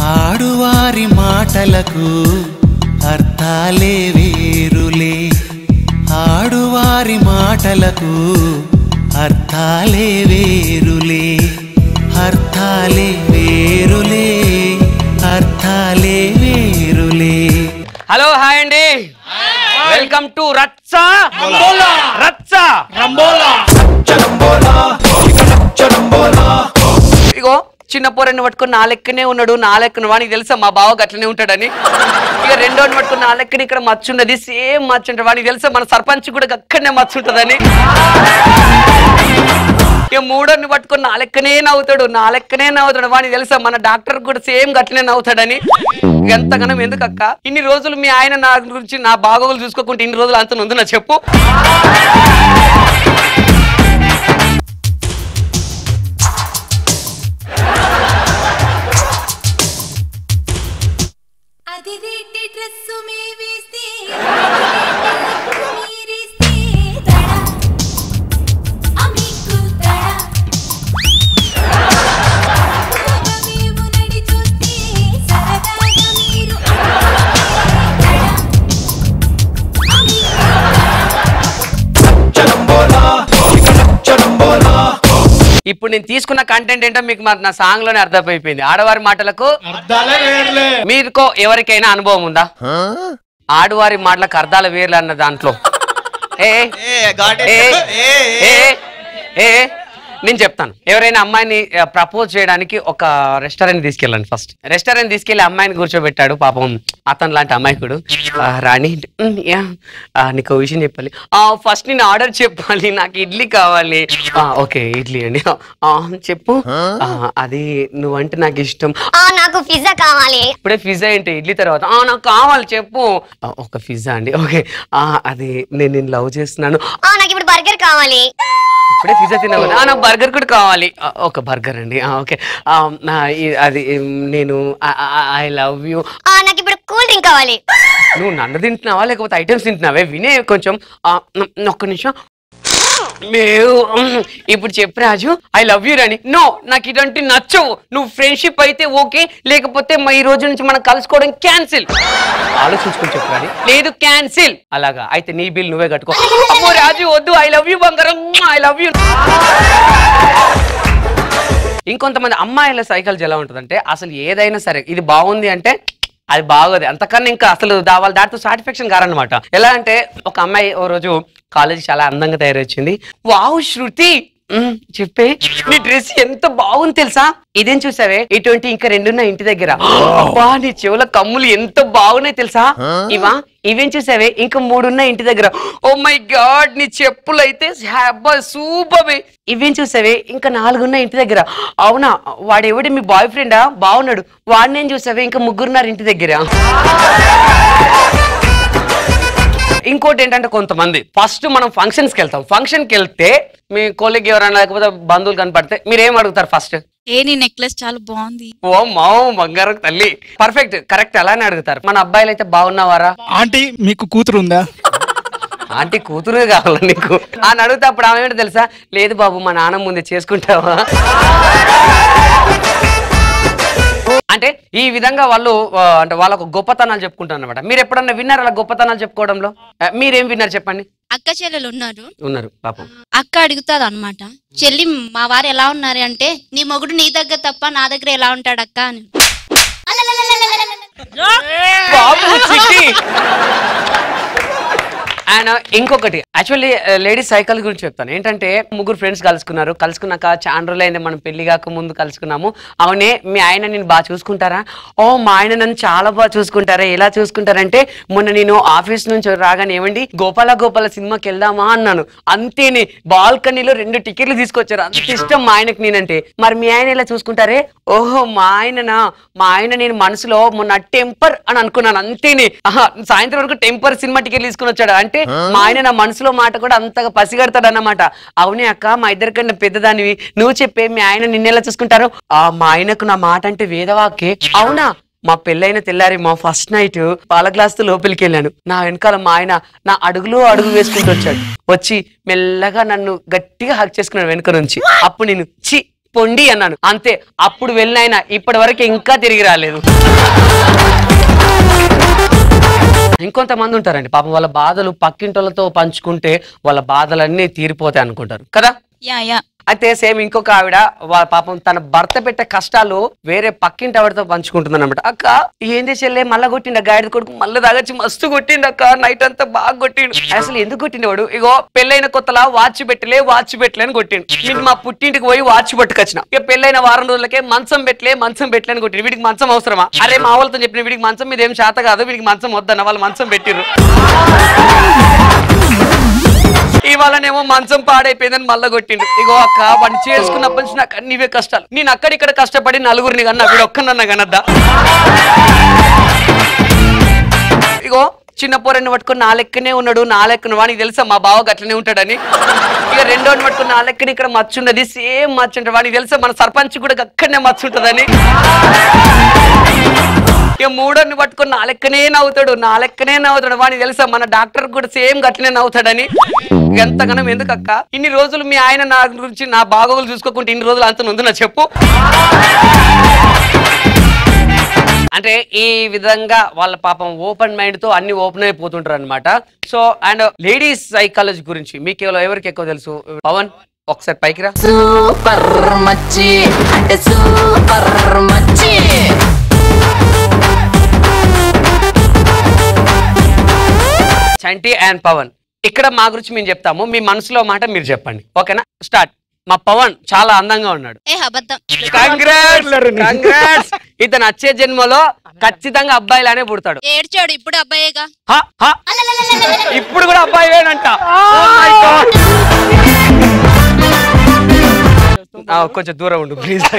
ఆడువారి మాటలకు అర్థాలే వేరులే, ఆడువారి మాటలకు అర్థాలే వేరులే, అర్థాలే వేరులే, అర్థాలే వేరులే. Hello hi అండి, వెల్కమ్ టు రచ్చ రచ్చ ఇగో చిన్న పోరని పట్టుకుని నా లెక్కనే ఉన్నాడు, నా లెక్కన వానికి తెలుసా మా బావ గట్లనే ఉంటాడని. ఇక రెండోని పట్టుకుని నా లెక్కన ఇక్కడ మచ్చు ఉన్నది, సేమ్ మచ్చు ఉంటుంది వానికి తెలుసా మన సర్పంచ్ కూడా అక్కడనే మచ్చు ఉంటుందని. ఇక మూడోని పట్టుకుని నా లెక్కనే నవ్వుతాడు, నా లెక్కనే నవ్వుతాడు వానికి తెలుసా మన డాక్టర్ కూడా సేమ్ గట్లనే నవ్వుతాడని. ఎంతగానం ఎందుకు అక్క ఇన్ని రోజులు మీ ఆయన నా గురించి నా బాగోగులు చూసుకోకుంటే ఇన్ని రోజులు అంత ఉంది నా చెప్పు. ఇప్పుడు నేను తీసుకున్న కంటెంట్ ఏంటో మీకు నా సాంగ్ లోనే అర్థమైపోయింది. ఆడవారి మాటలకు మీరుకో ఎవరికైనా అనుభవం ఉందా? ఆడవారి మాటలకు అర్థాల వేర్లు అన్న దాంట్లో నేను చెప్తాను. ఎవరైనా అమ్మాయిని ప్రపోజ్ చేయడానికి ఒక రెస్టారెంట్ తీసుకెళ్ళండి. ఫస్ట్ రెస్టారెంట్ తీసుకెళ్లి అమ్మాయిని కూర్చోబెట్టాడు. పాపం అతను లాంటి అమ్మాయికుడు రాణి నీకు విషయం చెప్పాలి. ఫస్ట్ నేను ఆర్డర్ చెప్పాలి, నాకు ఇడ్లీ కావాలి. ఓకే ఇడ్లీ అండి చెప్పు. అది నువ్వంటే నాకు ఇష్టం, నాకు పిజ్జా కావాలి. ఇప్పుడే పిజ్జా ఏంటి ఇడ్లీ తర్వాత నాకు కావాలి చెప్పు. ఒక పిజ్జా అండి. ఓకే అది నేను లవ్ చేస్తున్నాను. నాకు ఇప్పుడు బర్గర్ కావాలి. ఇప్పుడే పిజ్జా తిన్నావు, నాకు బర్గర్ కూడా కావాలి. ఒక బర్గర్ అండి. ఓకే అది నేను ఐ లవ్ యూ. నాకు ఇప్పుడు కూల్ డ్రింక్ కావాలి. నువ్వు నన్ను తింటున్నావా లేకపోతే ఐటమ్స్ తింటున్నావే? వినే కొంచెం ఒక్క నిమిషం. ఇప్పుడు చెప్పు రాజు ఐ లవ్ యూ రాని. నో నాకు ఇటువంటి నచ్చవు. నువ్వు ఫ్రెండ్షిప్ అయితే ఓకే, లేకపోతే ఈ రోజు నుంచి మనం కలుసుకోవడం క్యాన్సిల్. ఆలోచించుకొని చెప్పు రాని. లేదు క్యాన్సిల్. అలాగా అయితే నీ బిల్ నువ్వే కట్టుకో. అమ్మో రాజు వద్దు, ఐ లవ్ యూ బంగారం, ఐ లవ్ యూ. ఇంకొంతమంది అమ్మాయిల సైకాలజీ ఎలా ఉంటుందంటే అసలు ఏదైనా సరే ఇది బాగుంది అంటే అది బాగోదు, అంతకన్నా ఇంకా అసలు వాళ్ళు దాంతో సాటిస్ఫాక్షన్ కారనమాట. ఎలా అంటే ఒక అమ్మాయి ఓ రోజు కాలేజీ చాలా అందంగా తయారొచ్చింది. వావ్ శృతి చెప్పే నీ డ్రెస్ ఎంత బాగుంది తెలుసా, ఇదేం చూసావే ఇటువంటి ఇంకా రెండున్నా ఇంటి దగ్గర. అబ్బా నీ చెవుల కమ్ములు ఎంత బాగున్నాయి తెలుసా, ఇవేం చూసావే ఇంకా మూడున్నా ఇంటి దగ్గర. ఓ మై గాడ్ నీ చెప్పులు అయితే సూపర్. ఇవేం చూసావే ఇంకా నాలుగున్నా ఇంటి దగ్గర. అవునా వాడెవడి మీ బాయ్ ఫ్రెండా, బాగున్నాడు. వాడినేం చూసావే ఇంకా ముగ్గురున్నారు ఇంటి దగ్గర. ఇంకోటి ఏంటంటే కొంతమంది ఫస్ట్ మనం ఫంక్షన్స్ కి వెళ్తాం. ఫంక్షన్ కి వెళ్తే మీ కొలీగ్ ఎవరైనా లేకపోతే బంధువులు కనపడితే మీరేం అడుగుతారు ఫస్ట్? నీ నెక్లెస్ చాలా బాగుంది. ఓ మావు బంగారం తల్లి, పర్ఫెక్ట్ కరెక్ట్ అలానే అడుగుతారు. మన అబ్బాయిలు అయితే బాగున్నావారా, ఆంటీ మీకు కూతురు ఉందా, ఆంటీ కూతురు కావాలా నీకు అని అడిగితే అప్పుడు ఆమె ఏంటో తెలుసా, లేదు బాబు మా నాన్న ముందే చేసుకుంటావా. అంటే ఈ విధంగా వాళ్ళు అంటే వాళ్ళకు గొప్పతనాలు చెప్పుకుంటారు అనమాట. మీరు ఎప్పుడన్నా విన్నారు అలా గొప్పతనాలు చెప్పుకోవడంలో? మీరేం విన్నారు చెప్పండి. అక్క చెల్లెలు ఉన్నారు పాపం. అక్క అడుగుతాది అనమాట, చెల్లి మా వారు ఎలా ఉన్నారు అంటే, నీ మొగుడు నీ దగ్గర తప్ప నా దగ్గర ఎలా ఉంటాడు అక్క అని. అండ్ ఇంకొకటి యాక్చువల్లీ లేడీస్ సైకాలజీ గురించి చెప్తాను. ఏంటంటే ముగ్గురు ఫ్రెండ్స్ కలుసుకున్నాక చాలా రోజులైంది మనం పెళ్లి కాక ముందు కలుసుకున్నాము. అవునే మీ ఆయన నేను బాగా చూసుకుంటారా? ఓ మా ఆయన నన్ను చాలా బాగా చూసుకుంటారా? ఎలా చూసుకుంటారంటే మొన్న నేను ఆఫీస్ నుంచి రాగానే ఏమండి గోపాల సినిమాకి వెళ్దామా అన్నాను. అంతేనే బాల్కనీలో 2 టికెట్లు తీసుకొచ్చారు. అంత ఇష్టం మా ఆయనకి నేనంటే. మరి మీ ఆయన ఎలా చూసుకుంటారే? ఓహో మా ఆయన నేను మనసులో మొన్న టెంపర్ అని అనుకున్నాను. అంతేనే సాయంత్రం వరకు టెంపర్ సినిమా టికెట్లు తీసుకుని వచ్చాడు. అంటే మా ఆయన నా మనసులో మాట కూడా అంతగా పసిగడతాడు అన్నమాట. అవునే అక్క మా ఇద్దరికన్నా పెద్దదానివి, నువ్వు చెప్పే మీ ఆయన నిన్నెలా చూసుకుంటారు? మా ఆయనకు నా మాట అంటే వేదవాక్కే. అవునా? మా పెళ్ళైన తెల్లారి మా ఫస్ట్ నైట్ పాల గ్లాస్ తో లోపలికి వెళ్ళాను. నా వెనకాల మా ఆయన నా అడుగులో అడుగు వేసుకుంటూ వచ్చాడు. వచ్చి మెల్లగా నన్ను గట్టిగా హక్ చేసుకున్నాడు వెనుక నుంచి. అప్పుడు నేను చి పొండి అన్నాను. అంతే. అప్పుడు వెళ్ళిన ఇప్పటి వరకు ఇంకా తిరిగి రాలేదు. ఇంకొంతమంది ఉంటారండి పాపం, వాళ్ళ బాధలు పక్కింటోళ్ళతో పంచుకుంటే వాళ్ళ బాధలన్నీ తీరిపోతాయి అనుకుంటారు కదా. అయితే సేమ్ ఇంకొక ఆవిడ పాపం తన భర్త పెట్టే కష్టాలు వేరే పక్కింటి ఆవిడతో పంచుకుంటుంది అనమాట. అక్క ఏంది చెల్లె మళ్ళా కొట్టిండ గాడిద కొడుకు మళ్ళీ తాగొచ్చి మస్తు కొట్టిండు అక్క, నైట్ అంతా బాగా కొట్టిండు. అసలు ఎందుకు కొట్టిండేవాడు? ఇగో పెళ్ళైన కొత్తలా వాచ్ పెట్టలే అని కొట్టిండు. వీడికి మా పుట్టింటికి పోయి వాచ్ పట్టుకొచ్చిన. ఇక పెళ్ళైన వారం రోజులకే మంచం పెట్టలే అని కొట్టిండు. వీడికి మంచం అవసరమా? అరే మా వాళ్ళతో చెప్పిన వీడికి మంచం మీద ఏం శాత కాదు, వీడికి మంచం వద్దన్న వాళ్ళు మంచం పెట్టిర్రు. ఇవాళనేమో మంచం పాడైపోయిందని మళ్ళా కొట్టిండు. ఇగో అక్క వాడిని చేసుకున్నప్పటి నుంచి నాకు అన్నివే కష్టాలు. నేను అక్కడిక్కడ కష్టపడి నలుగురిని కన్నా వీడు ఒక్కనన్నా కనద్దా? ఇగో చిన్న పోరని పట్టుకుని నా లెక్కనే ఉన్నాడు, నా లెక్కన వానికి తెలుసా మా బావ గట్లనే ఉంటాడని. ఇక రెండోని పట్టుకుని నా లెక్కన ఇక్కడ మచ్చున్నది, సేమ్ మచ్చు ఉంటుంది. వానికి తెలుసా మన సర్పంచ్ కూడా అక్కడనే మచ్చు ఉంటుందని. ఇక మూడోని పట్టుకుని నా లెక్కనే నవ్వుతాడు వానికి తెలుసా మన డాక్టర్ కూడా సేమ్ గట్లనే నవ్వుతాడని. ఎంతగానో ఎందుకు అక్క ఇన్ని రోజులు మీ ఆయన నా గురించి నా బాగోగులు చూసుకోకుంటే ఇన్ని రోజులు అంత ఉంది నా చెప్పు. అంటే ఈ విధంగా వాళ్ళ పాపం ఓపెన్ మైండ్ తో అన్ని ఓపెన్ అయిపోతుంటారు అనమాట. సో అండ్ లేడీస్ సైకాలజీ గురించి మీకు ఎవరికి ఎక్కువ తెలుసు? పవన్ ఒకసారి పైకి రా. సూపర్ మచ్చి అంటే సూపర్ మచ్చి. చంటి అండ్ పవన్ ఇక్కడ మా గురించి మేము చెప్తాము, మీ మనసులో మాట మీరు చెప్పండి. ఓకేనా? స్టార్ట్. మా పవన్ చాలా అందంగా ఉన్నాడు. కంగ్రాట్స్. ఇతను వచ్చే జన్మలో ఖచ్చితంగా అబ్బాయిలానే పుడతాడు. ఏడ్చాడు ఇప్పుడు అబ్బాయిగా. ఇప్పుడు కూడా అబ్బాయి వేడంట. కొంచెం దూరం ఉండు ప్లీజ్.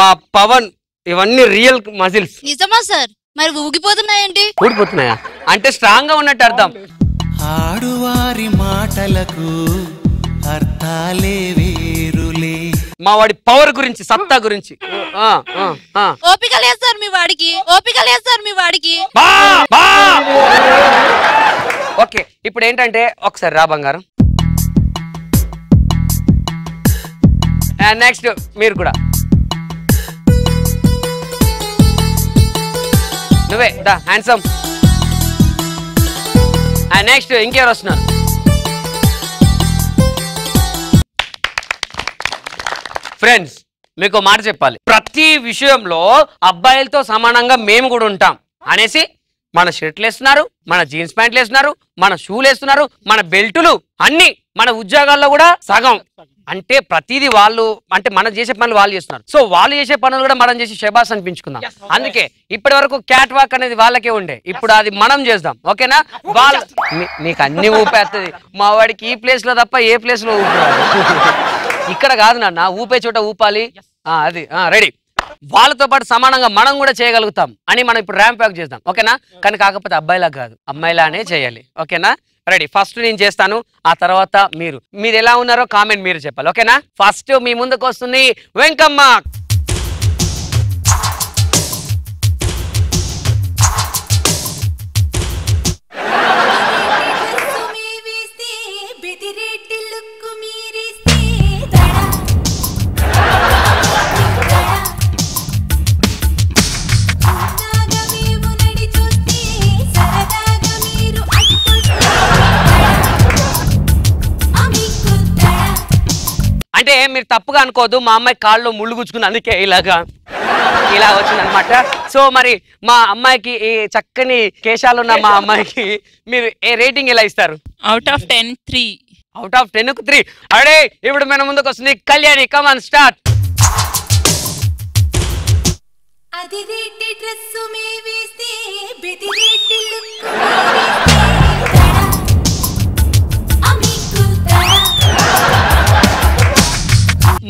మా పవన్ ఇవన్నీ రియల్ మజిల్స్. నిజమా సార్? మరి ఊగిపోతున్నాయండి. ఊడిపోతున్నాయా అంటే స్ట్రాంగ్ గా ఉన్నట్టు అర్థం. ఆడువారి మాటలకు అర్థాలే వేరులే. మా వాడి పవర్ గురించి, సత్తా గురించి. ఓపిక లేదు సార్ మీ వాడికి. ఓకే ఇప్పుడు ఏంటంటే ఒకసారి రా బంగారం. నెక్స్ట్ మీరు కూడా నువ్వే దా హ్యాండ్సమ్. నెక్స్ట్ ఇంకెవరు వస్తున్నారు? ఫ్రెండ్స్ మీకు మాట చెప్పాలి, ప్రతి విషయంలో అబ్బాయిలతో సమానంగా మేము కూడా ఉంటాం అనేసి మన షర్ట్లు వేస్తున్నారు, మన జీన్స్ ప్యాంట్లు వేస్తున్నారు, మన షూలు వేస్తున్నారు, మన బెల్టులు అన్ని మన ఉద్యోగాల్లో కూడా సగం. అంటే ప్రతిదీ వాళ్ళు అంటే మనం చేసే పనులు వాళ్ళు చేస్తున్నారు. సో వాళ్ళు చేసే పనులు కూడా మనం చేసి శబాస్ అనిపించుకుందాం. అందుకే ఇప్పటి వరకు క్యాట్ వాక్ అనేది వాళ్ళకే ఉండే, ఇప్పుడు అది మనం చేద్దాం. ఓకేనా? వాళ్ళ నీకు అన్ని ఊపేస్తుంది. మా వాడికి ఈ ప్లేస్ లో తప్ప ఏ ప్లేస్ లో ఊపాలి ఇక్కడ కాదు నాన్న, ఊపే చోట ఊపాలి. అది రెడీ. వాళ్ళతో పాటు సమానంగా మనం కూడా చేయగలుగుతాం అని మనం ఇప్పుడు ర్యాంప్ వాక్ చేద్దాం. ఓకేనా? కానీ కాకపోతే అబ్బాయిలా కాదు, అమ్మాయిలానే చేయాలి. ఓకేనా? రెడీ. ఫస్ట్ నేను చేస్తాను, ఆ తర్వాత మీరు ఎలా ఉన్నారో కామెంట్ మీరు చెప్పాలి. ఓకేనా? ఫస్ట్ మీ ముందుకు వస్తుంది వెంకమ్మ. అంటే మీరు తప్పుగా అనుకోవద్దు, మా అమ్మాయి కాళ్ళలో ముళ్ళు గుచ్చుకుని అందుకే ఇలాగా. ఇలా వచ్చిందనమాట. సో మరి మా అమ్మాయికి ఈ చక్కని కేశాలున్న మా అమ్మాయికి మీరు ఏ రేటింగ్ ఎలా ఇస్తారు? Out of 10 3. అవుట్ ఆఫ్ 10కు 3. అడే ఇప్పుడు మన ముందుకు వస్తుంది కళ్యాణి. Come on start. అది రేటి డ్రెస్సు మే వేస్తే బెది రేటి లుక్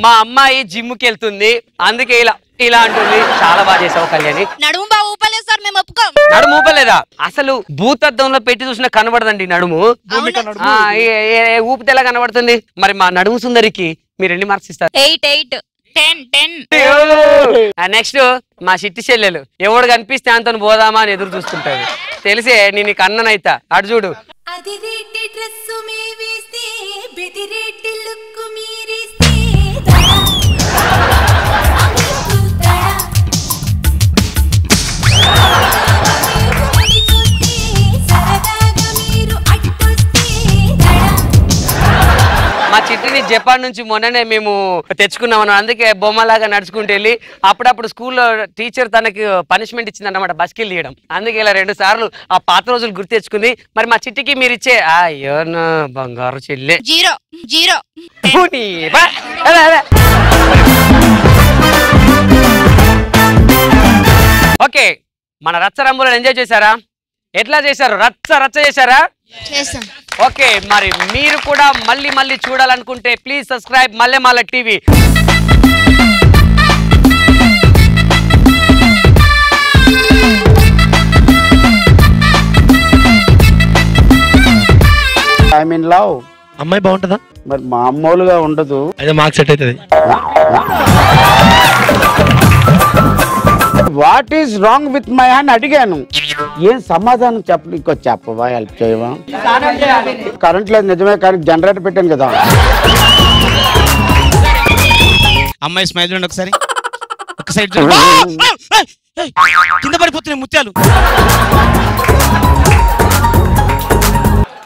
మా అమ్మాయి జిమ్కి వెళ్తుంది, అందుకే ఇలా ఇలా అంటుంది. చాలా బాగా చేసావు కళ్యాణి. నడుము బాగా ఊపలేదు సార్, మేము ఒప్పుకోం. నడుము ఊపలేదా? అసలు భూతద్దంలో పెట్టి చూసినా కనబడదండి నడుము. ఊపితే ఎలా కనబడుతుంది? మరి మా నడుము సుందరికి మీరు ఎన్ని మార్క్స్ ఇస్తారు? 8. 10. నెక్స్ట్ మా చిట్టి చెల్లెలు ఎవడు కనిపిస్తే అంత పోదామా అని ఎదురు చూస్తుంటది. తెలిసే నేను నీకు అన్ననైతా. అటు చూడు. అది రేటి డ్రెస్సు మే వేస్తే బెది రేటి లుక్ మీరిస్తే మా చిట్టిని జపాన్ నుంచి మొన్ననే మేము తెచ్చుకున్నాం. అందుకే బొమ్మలాగా నడుచుకుంటూ వెళ్ళి అప్పుడప్పుడు స్కూల్లో టీచర్ తనకి పనిష్మెంట్ ఇచ్చిందన్నమాట, బస్కి తీయడం. అందుకే ఇలా 2 సార్లు ఆ పాత రోజులు గుర్తు తెచ్చుకుంది. మరి మా చిట్టికి మీరు ఇచ్చే అయ్యో నా బంగారు చెల్లె 0. ఓకే, మన రచ్చ రంబులను ఎంజాయ్ చేశారా? ఎట్లా చేశారు? రచ్చ చేశారా? చేసాం. ఓకే, మరి మీరు కూడా మళ్ళీ మళ్ళీ చూడాలనుకుంటే please subscribe Mallemala TV. I mean love. అమ్మాయి బాగుంటుందా? మరి మామూలుగా ఉండదు. అయితే మాకు సెట్ అవుతుంది. What is wrong with my అని అడిగాను. ఏం సమాధానం చెప్పవా? హెల్ప్ చేయవా? కరెంట్ లేదు నిజమే, కానీ జనరేటర్ పెట్టాను కదా. అమ్మాయి స్మైల్ చూడండి ఒకసారి. ఒక సైడ్ కింద పడిపోతున్నాయి ముత్యాలు.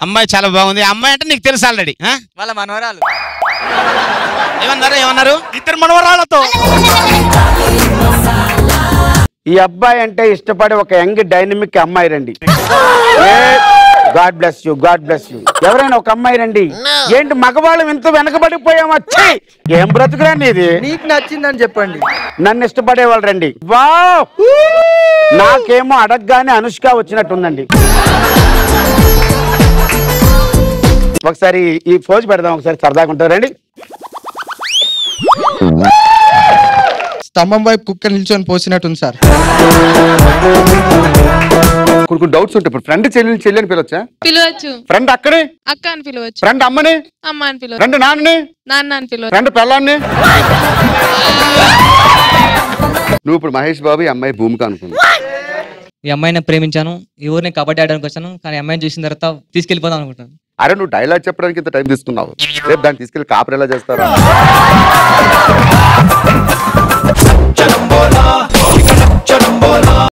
అమ్మాయి చాలా బాగుంది. అమ్మాయి అంటే నీకు తెలుసు ఆల్రెడీ. వాళ్ళ మనవరాలు. ఏమన్నారు? 2 మనవరాలతో. ఈ అబ్బాయి అంటే ఇష్టపడే ఒక యంగ్ డైనమిక్ అమ్మాయి రండి. God bless you, God bless you. ఎవరైనా ఒక అమ్మాయి రండి. ఏంటి మగవాళ్ళం ఇంత వెనకబడిపోయామా? ఏం బ్రతుకురా నీది? నీకు నచ్చిందని చెప్పండి. నన్ను ఇష్టపడే వాళ్ళు రండి. వావ్, నాకేమో అడగగానే అనుష్క వచ్చినట్టుందండి. ఒకసారి ఈ పోజ్ పెడదాం, ఒకసారి సరదాగా ఉంటుంది రండి. స్తంభం వైపు కుక్క నిల్చొని పోసినట్టుంది సార్. కొన్ని డౌట్స్ ఉంటాయి. ఇప్పుడు ఫ్రెండ్ చెల్లి అని పిలవచ్చా? పిలవచ్చు. ఫ్రెండ్ అక్కడే అక్క అని పిలవచ్చు. ఫ్రెండ్ అమ్మని, అమ్మ అని పిలవచ్చు. ఫ్రెండ్ నాన్నని, నాన్న అని పిలవచ్చు. ఫ్రెండ్ పెళ్ళాన్ని. నువ్వు ఇప్పుడు మహేష్ బాబు ఈ అమ్మాయి భూమిక అనుకున్నావు. ఈ అమ్మాయిని ప్రేమించాను, ఈ ఊరిని కబడ్డీ ఆడడానికి వచ్చాను, కానీ అమ్మాయిని చూసిన తర్వాత తీసుకెళ్ళిపోదాం అనుకుంటాను. అరే నువ్వు డైలాగ్ చెప్పడానికి ఇంత టైం తీసుకున్నావు, రేపు దాన్ని తీసుకెళ్ళి కాపర్ ఎలా చేస్తారా?